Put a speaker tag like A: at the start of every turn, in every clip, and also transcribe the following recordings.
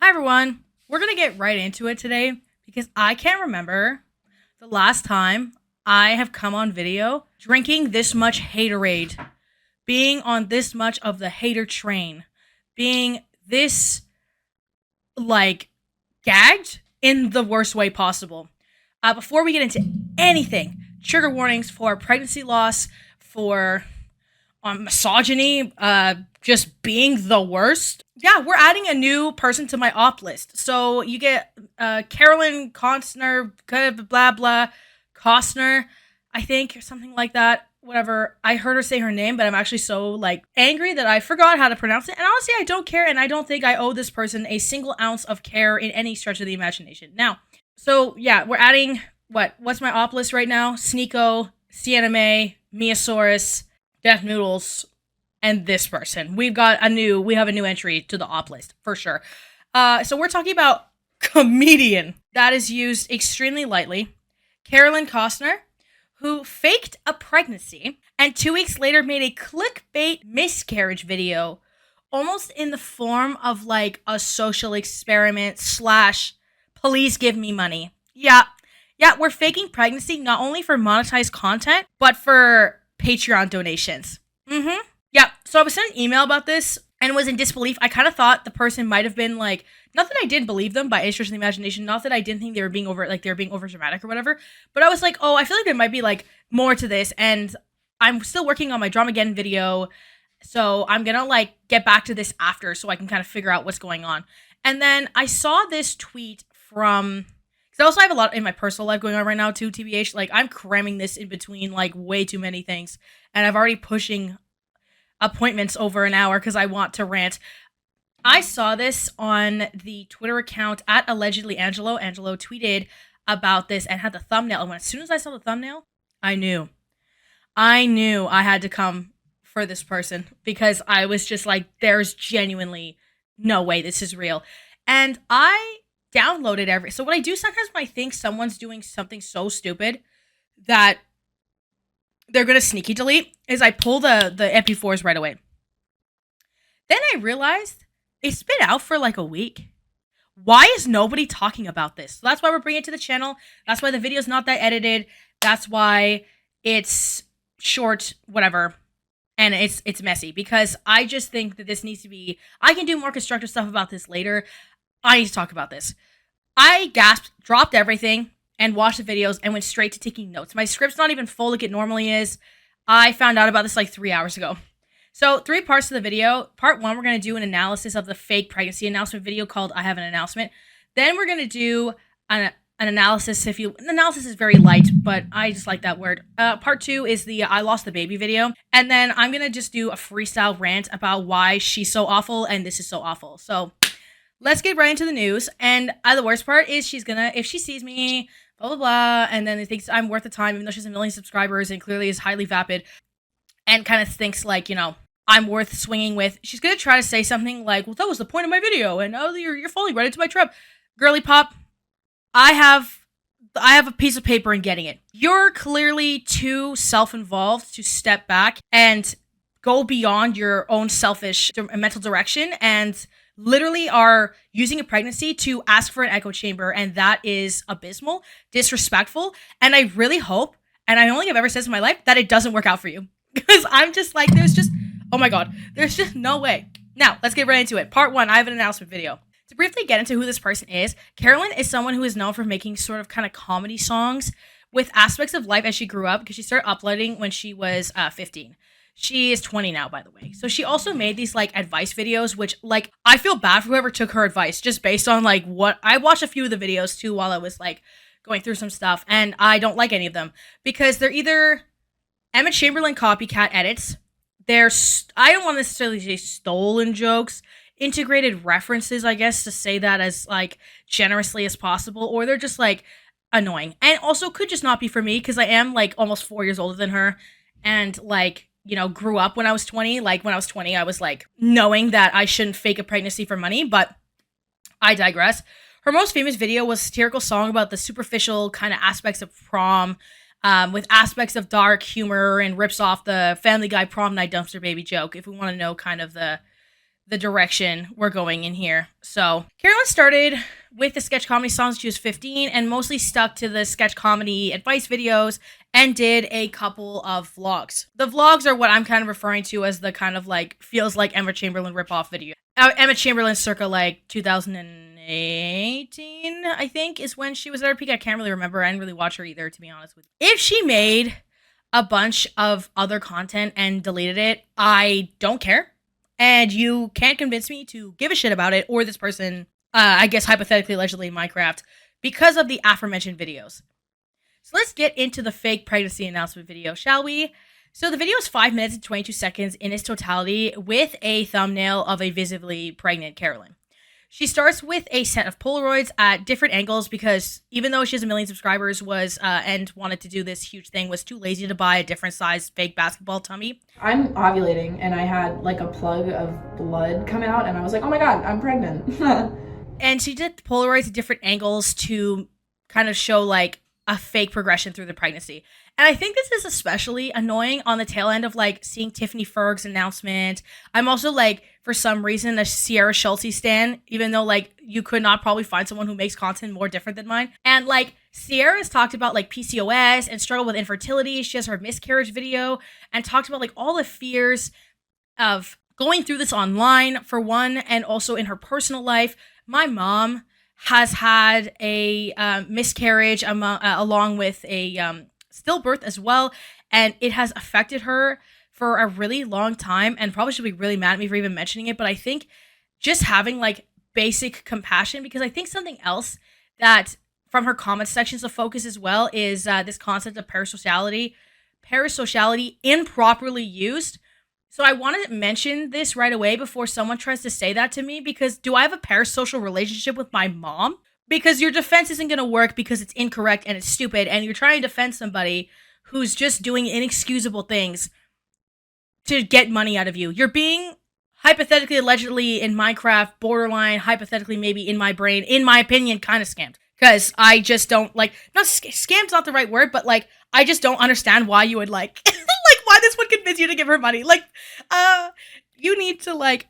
A: Hi everyone. We're going to get right into it today because I can't remember the last time I have come on video drinking this much haterade, being on this much of the hater train, being this like gagged in the worst way possible. Before we get into anything, trigger warnings for pregnancy loss, for misogyny, just being the worst. Yeah, we're adding a new person to my op list. So you get Carolyn Konstnar, blah blah, Konstnar, I think, or something like that. Whatever. I heard her say her name, but I'm actually so angry that I forgot how to pronounce it. And honestly, I don't care, and I don't think I owe this person a single ounce of care in any stretch of the imagination. Now, so yeah, we're adding what's my op list right now? Sneeko, CNMA, Miasaurus, Death Noodles, and this person. We have a new entry to the op list for sure. So we're talking about comedian that is used extremely lightly, Carolyn Konstnar, who faked a pregnancy and 2 weeks later made a clickbait miscarriage video, almost in the form of a social experiment / please give me money. Yeah, we're faking pregnancy not only for monetized content, but for Patreon donations. Yeah, so I was sent an email about this and was in disbelief. I kind of thought the person might have been not that I didn't believe them by any stretch of the imagination, not that I didn't think they were being over dramatic or whatever, but I was like, oh, I feel like there might be more to this, and I'm still working on my Dramageddon video, so I'm gonna get back to this after so I can kind of figure out what's going on. And then I saw this tweet from, because I also have a lot in my personal life going on right now too, TBH. I'm cramming this in between way too many things, and I've already pushing appointments over an hour because I want to rant. I saw this on the Twitter account at allegedly Angelo. Angelo tweeted about this and had the thumbnail. And as soon as I saw the thumbnail, I knew I had to come for this person because I was just there's genuinely no way this is real. And I downloaded so what I do sometimes when I think someone's doing something so stupid that they're going to sneaky delete is I pull the MP4s right away. Then I realized it's been out for a week. Why is nobody talking about this? So that's why we're bringing it to the channel. That's why the video's not that edited. That's why it's short, whatever. And it's messy because I just think that this needs to be, I can do more constructive stuff about this later. I need to talk about this. I gasped, dropped everything, and watched the videos and went straight to taking notes. My script's not even full like it normally is. I found out about this 3 hours ago. So 3 parts to the video. Part 1, we're going to do an analysis of the fake pregnancy announcement video called I Have an Announcement. Then we're going to do an analysis. Analysis is very light, but I just like that word. Part 2 is the I Lost the Baby video. And then I'm going to just do a freestyle rant about why she's so awful and this is so awful. So let's get right into the news. And the worst part is she's going to, if she sees me, blah, blah, blah, and then thinks I'm worth the time, even though she has 1 million subscribers and clearly is highly vapid, and kind of thinks, I'm worth swinging with. She's going to try to say something well, that was the point of my video, and you're falling right into my trap. Girly pop, I have a piece of paper and getting it. You're clearly too self-involved to step back and go beyond your own selfish mental direction and literally are using a pregnancy to ask for an echo chamber, and that is abysmal, disrespectful, and I really hope, and I don't think I've ever said this in my life, that it doesn't work out for you. Because I'm just oh my god, there's just no way. Now, let's get right into it. Part 1, I have an announcement video. To briefly get into who this person is, Carolyn is someone who is known for making sort of kind of comedy songs with aspects of life as she grew up, because she started uploading when she was 15. She is 20 now, by the way. So she also made these advice videos, which I feel bad for whoever took her advice just based on what I watched a few of the videos too while I was going through some stuff, and I don't like any of them because they're either Emma Chamberlain copycat edits, they're I don't want to necessarily say stolen jokes, integrated references, I guess, to say that as generously as possible, or they're just annoying, and also could just not be for me because I am almost 4 years older than her, and grew up when I was 20. When I was 20, I was knowing that I shouldn't fake a pregnancy for money, but I digress. Her most famous video was a satirical song about the superficial kind of aspects of prom, with aspects of dark humor, and rips off the Family Guy prom night dumpster baby joke, if we want to know kind of the the direction we're going in here. So Carolyn started with the sketch comedy songs. She was 15 and mostly stuck to the sketch comedy advice videos and did a couple of vlogs. The vlogs are what I'm kind of referring to as the kind of like feels like Emma Chamberlain ripoff video. Emma Chamberlain circa like 2018, I think, is when she was at her peak. I can't really remember. I didn't really watch her either, to be honest with you. If she made a bunch of other content and deleted it, I don't care. And you can't convince me to give a shit about it or this person, I guess hypothetically, allegedly in Minecraft, because of the aforementioned videos. So let's get into the fake pregnancy announcement video, shall we? So the video is 5 minutes and 22 seconds in its totality with a thumbnail of a visibly pregnant Carolyn. She starts with a set of Polaroids at different angles because even though she has 1 million subscribers and wanted to do this huge thing, was too lazy to buy a different size fake basketball tummy.
B: I'm ovulating and I had like a plug of blood come out and I was like, oh my god, I'm pregnant.
A: And she did Polaroids at different angles to kind of show like a fake progression through the pregnancy. And I think this is especially annoying on the tail end of like seeing Tiffany Ferg's announcement. I'm also like, for some reason, a Sierra Schulte stan, even though like you could not probably find someone who makes content more different than mine. And like Sierra's talked about like PCOS and struggle with infertility. She has her miscarriage video and talked about like all the fears of going through this online for one, and also in her personal life. My mom has had a miscarriage along with a stillbirth as well, and it has affected her for a really long time, and probably should be really mad at me for even mentioning it, but I think just having like basic compassion, because I think something else that from her comment sections of focus as well is this concept of parasociality improperly used. So I wanted to mention this right away before someone tries to say that to me, because do I have a parasocial relationship with my mom? Because your defense isn't going to work because it's incorrect and it's stupid, and you're trying to defend somebody who's just doing inexcusable things to get money out of you. You're being hypothetically, allegedly in Minecraft, borderline, hypothetically, maybe in my brain, in my opinion, kind of scammed. Because I just don't like, not scam's not the right word, but like, I just don't understand why you would like, like why this would convince you to give her money. Like, you need to like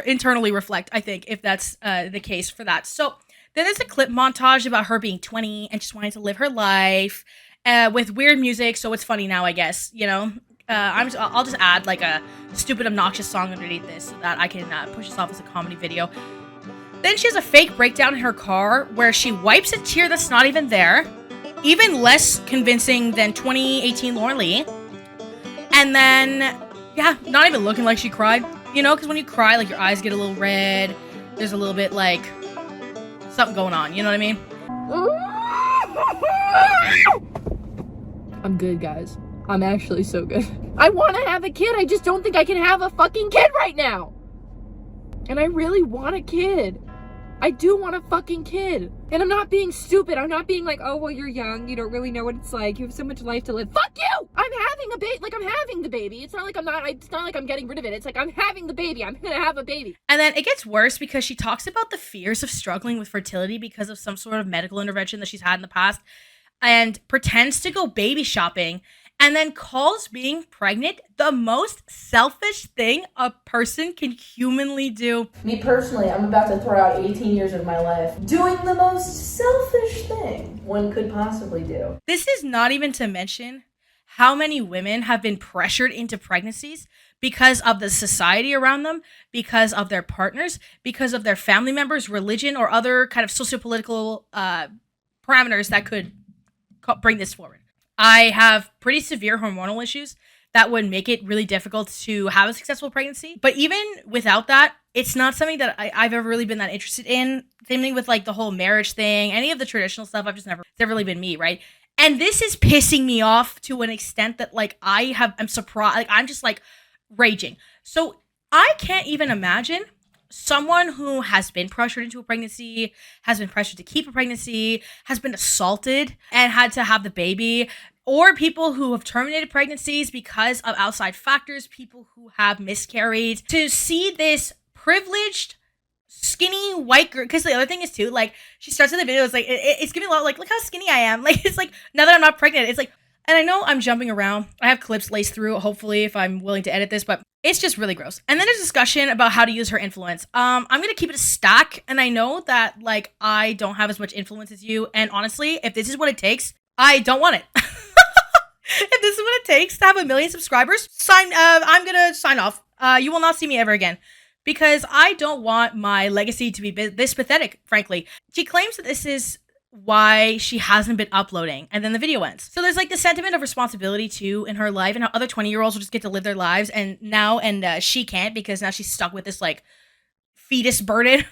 A: internally reflect, I think, if that's the case for that. So then there's a clip montage about her being 20 and just wanting to live her life with weird music. So it's funny now, I guess, you know. I'll just add like a stupid, obnoxious song underneath this so that I can push this off as a comedy video. Then she has a fake breakdown in her car where she wipes a tear that's not even there, even less convincing than 2018 Lauren Lee. And then, yeah, not even looking like she cried, you know, because when you cry, like your eyes get a little red. There's a little bit like something going on, you know what I mean?
B: I'm good, guys. I'm actually so good. I want to have a kid. I just don't think I can have a fucking kid right now. And I really want a kid. I do want a fucking kid. And I'm not being stupid. I'm not being like, oh, well, you're young. You don't really know what it's like. You have so much life to live. Fuck you! I'm having a baby. Like, I'm having the baby. It's not like it's not like I'm getting rid of it. It's like, I'm having the baby. I'm gonna have a baby.
A: And then it gets worse because she talks about the fears of struggling with fertility because of some sort of medical intervention that she's had in the past, and pretends to go baby shopping, and then calls being pregnant the most selfish thing a person can humanly do.
B: Me personally, I'm about to throw out 18 years of my life doing the most selfish thing one could possibly do.
A: This is not even to mention how many women have been pressured into pregnancies because of the society around them, because of their partners, because of their family members, religion, or other kind of sociopolitical parameters that could bring this forward. I have pretty severe hormonal issues that would make it really difficult to have a successful pregnancy. But even without that, it's not something that I've ever really been that interested in. Same thing with like the whole marriage thing, any of the traditional stuff. It's never really been me, right? And this is pissing me off to an extent that like I'm surprised. Like I'm just like raging. So I can't even imagine someone who has been pressured into a pregnancy, has been pressured to keep a pregnancy, has been assaulted and had to have the baby, or people who have terminated pregnancies because of outside factors, people who have miscarried, to see this privileged, skinny white girl. Because the other thing is too, like, she starts in the video, it's like, it's giving a lot, like, look how skinny I am. Like, it's like, now that I'm not pregnant, it's like, And I know I'm jumping around. I have clips laced through, hopefully, if I'm willing to edit this, but it's just really gross. And then a discussion about how to use her influence. I'm gonna keep it a stack, and I know that like I don't have as much influence as you. And honestly, if this is what it takes, I don't want it. If this is what it takes to have 1 million subscribers, I'm gonna sign off. You will not see me ever again. Because I don't want my legacy to be this pathetic, frankly. She claims that this is why she hasn't been uploading, and then the video ends. So there's like the sentiment of responsibility too in her life, and how other 20-year-olds will just get to live their lives, and she can't because now she's stuck with this like fetus burden.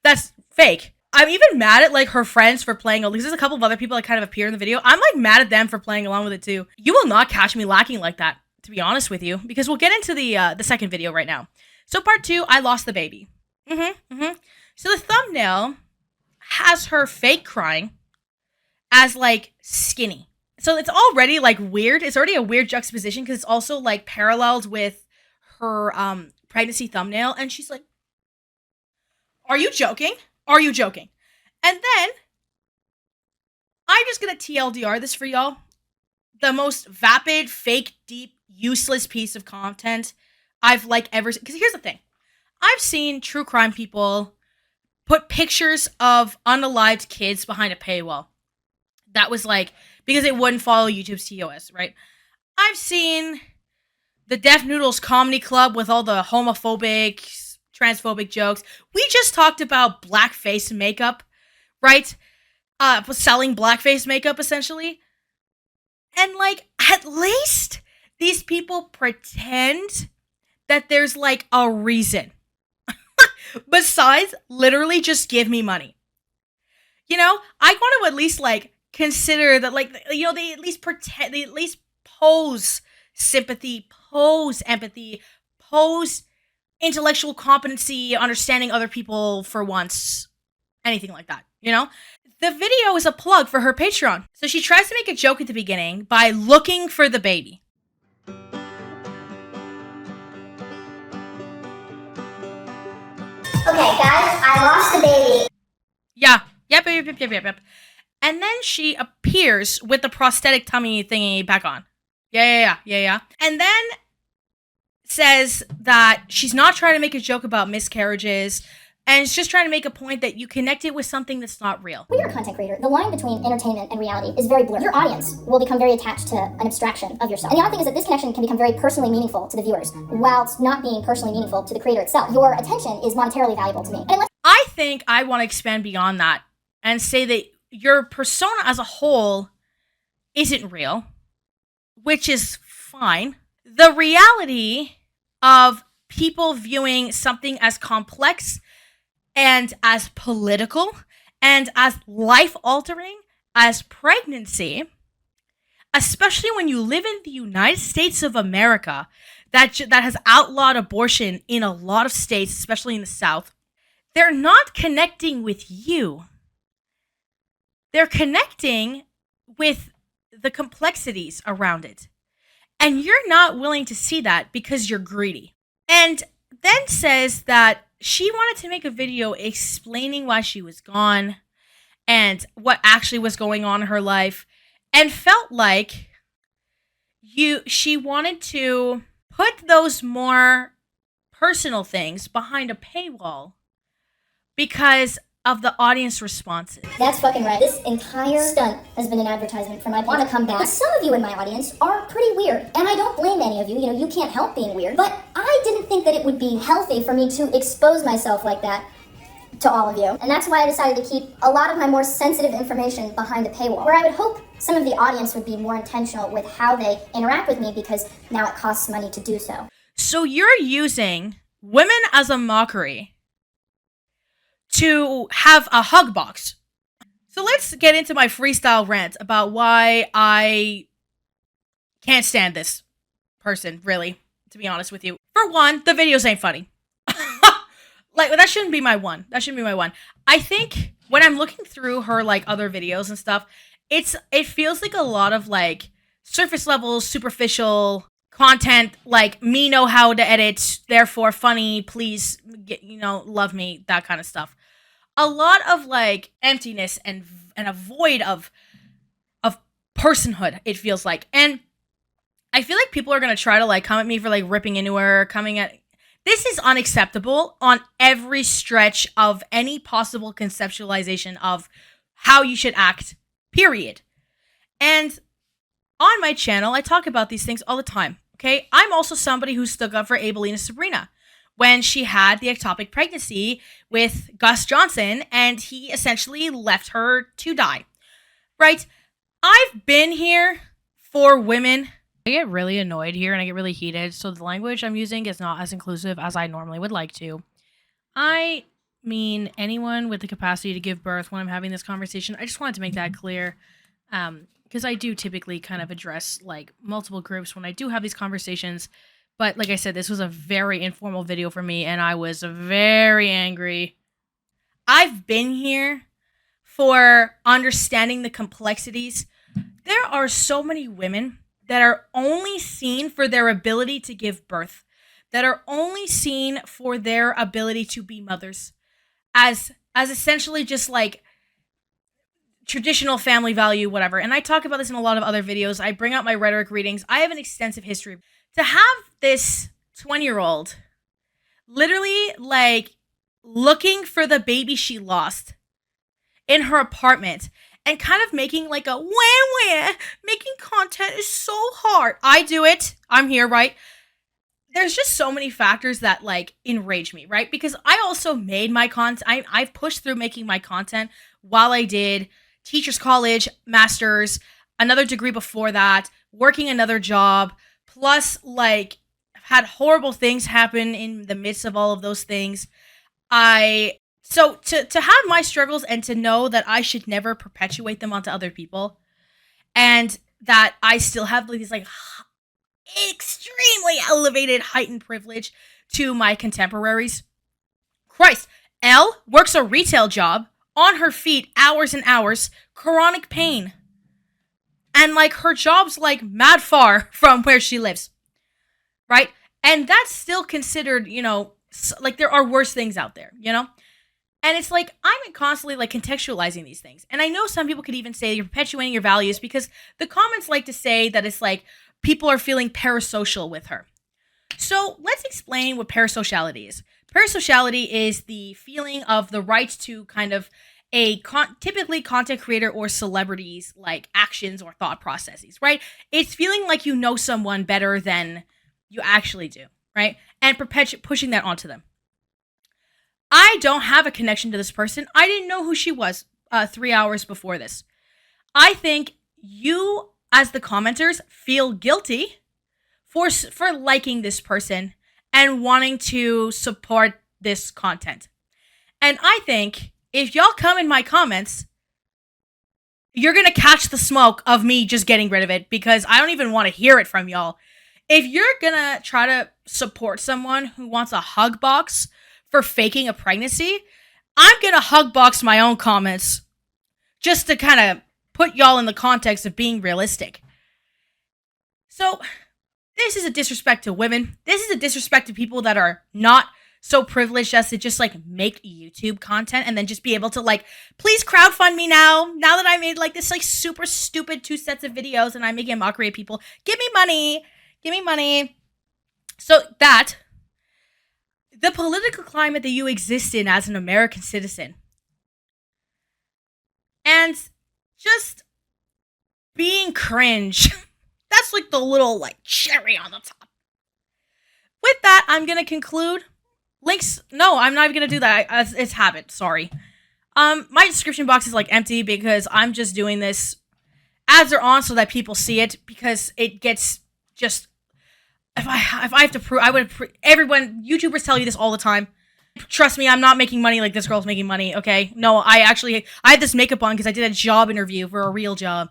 A: That's fake. I'm even mad at like her friends for playing along. There's a couple of other people that kind of appear in the video. I'm like mad at them for playing along with it too. You will not catch me lacking like that, to be honest with you, because we'll get into the second video right now. So part 2, I lost the baby. So the thumbnail has her fake crying as like skinny. So it's already like weird. It's already a weird juxtaposition because it's also like paralleled with her pregnancy thumbnail. And she's like, are you joking? Are you joking? And then I'm just gonna TLDR this for y'all. The most vapid, fake, deep, useless piece of content I've like ever seen. Because here's the thing. I've seen true crime people put pictures of unalived kids behind a paywall. That was like, because it wouldn't follow YouTube's TOS, right? I've seen the Deaf Noodles Comedy Club with all the homophobic, transphobic jokes. We just talked about blackface makeup, right? Selling blackface makeup, essentially. And like, at least these people pretend that there's like a reason. Besides, literally just give me money. You know, I want to at least like consider that, like, you know, they at least pretend, they at least pose sympathy, pose empathy, pose intellectual competency, understanding other people for once, anything like that, you know? The video is a plug for her Patreon. So she tries to make a joke at the beginning by looking for the baby.
C: Okay, guys, I lost the baby.
A: Yeah. Yep. And then she appears with the prosthetic tummy thingy back on. Yeah. And then says that she's not trying to make a joke about miscarriages, and it's just trying to make a point that you connect it with something that's not real.
C: When you're a content creator, the line between entertainment and reality is very blurred. Your audience will become very attached to an abstraction of yourself. And the other thing is that this connection can become very personally meaningful to the viewers, whilst not being personally meaningful to the creator itself. Your attention is monetarily valuable to me. And unless
A: I think I want to expand beyond that and say that your persona as a whole isn't real, which is fine. The reality of people viewing something as complex and as political and as life-altering as pregnancy, especially when you live in the United States of America, that has outlawed abortion in a lot of states, especially in the South, they're not connecting with you. They're connecting with the complexities around it. And you're not willing to see that because you're greedy. And then says that she wanted to make a video explaining why she was gone and what actually was going on in her life, and felt like she wanted to put those more personal things behind a paywall because of the audience responses.
C: that's fucking right. This entire stunt has been an advertisement for my want to come back. But some of you in my audience are pretty weird, and I don't blame any of you. You know, you can't help being weird. But I didn't think that it would be healthy for me to expose myself like that to all of you. And that's why I decided to keep a lot of my more sensitive information behind a paywall, where I would hope some of the audience would be more intentional with how they interact with me, because now it costs money to do so.
A: So you're using women as a mockery to have a hug box. So let's get into my freestyle rant about why I can't stand this person, really, to be honest with you. For one, the videos ain't funny. Like, that shouldn't be my one. I think when I'm looking through her, like, other videos and stuff, it feels like a lot of, like, surface level, superficial content, like, me know how to edit, therefore funny, please, love me, that kind of stuff. A lot of, like, emptiness and a void of personhood, it feels like. And I feel like people are going to try to like come at me for like ripping into her, coming at. This is unacceptable on every stretch of any possible conceptualization of how you should act, period. And on my channel, I talk about these things all the time, okay? I'm also somebody who stuck up for Abelina Sabrina when she had the ectopic pregnancy with Gus Johnson, and he essentially left her to die, right? I've been here for women. I get really annoyed here and I get really heated, so the language I'm using is not as inclusive as I normally would like to. I mean anyone with the capacity to give birth when I'm having this conversation. I just wanted to make that clear, because I do typically kind of address like multiple groups when I do have these conversations. But like I said, this was a very informal video for me and I was very angry. I've been here for understanding the complexities. There are so many women that are only seen for their ability to give birth, that are only seen for their ability to be mothers, as essentially just like traditional family value, whatever. And I talk about this in a lot of other videos. I bring up my rhetoric readings. I have an extensive history. To have this 20-year-old literally like looking for the baby she lost in her apartment and kind of making like a wah, making content is so hard. I do it. I'm here, right? There's just so many factors that like enrage me, right? Because I also made my content. I've pushed through making my content while I did teacher's college, master's, another degree before that, working another job, plus like I've had horrible things happen in the midst of all of those things. So to have my struggles and to know that I should never perpetuate them onto other people, and that I still have these like extremely elevated heightened privilege to my contemporaries. Christ, Elle works a retail job on her feet hours and hours, chronic pain. And like her job's like mad far from where she lives. Right? And that's still considered, you know, like there are worse things out there, you know? And it's like, I'm constantly like contextualizing these things. And I know some people could even say you're perpetuating your values because the comments like to say that it's like people are feeling parasocial with her. So let's explain what parasociality is. Parasociality is the feeling of the right to kind of typically content creator or celebrities like actions or thought processes, right? It's feeling like you know someone better than you actually do, right? And pushing that onto them. I don't have a connection to this person. I didn't know who she was 3 hours before this. I think you, as the commenters, feel guilty for liking this person and wanting to support this content. And I think if y'all come in my comments, you're going to catch the smoke of me just getting rid of it because I don't even want to hear it from y'all. If you're going to try to support someone who wants a hug box for faking a pregnancy, I'm going to hug box my own comments just to kind of put y'all in the context of being realistic. So this is a disrespect to women. This is a disrespect to people that are not so privileged as to just like make YouTube content and then just be able to like, please crowdfund me now that I made like this like super stupid 2 sets of videos and I'm making a mockery of people. Give me money. So that the political climate that you exist in as an American citizen and just being cringe, that's like the little like cherry on the top. With that, I'm going to conclude. Links, no, I'm not even going to do that. It's habit, sorry. My description box is like empty because I'm just doing this. Ads are on so that people see it because it gets just, if I have to prove, everyone, YouTubers tell you this all the time. Trust me, I'm not making money like this girl's making money, okay? No, I had this makeup on because I did a job interview for a real job.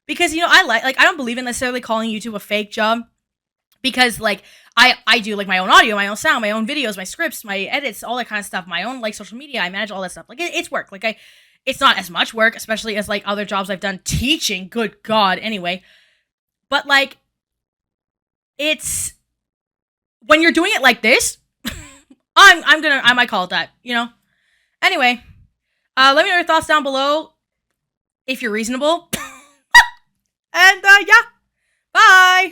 A: Because, you know, I don't believe in necessarily calling YouTube a fake job. Because, like, I do, like, my own audio, my own sound, my own videos, my scripts, my edits, all that kind of stuff. My own, like, social media, I manage all that stuff. Like, it's work. Like, it's not as much work, especially as, like, other jobs I've done teaching. Good God. Anyway. But, like, it's, when you're doing it like this, I might call it that, you know? Anyway, let me know your thoughts down below, if you're reasonable. And yeah, bye.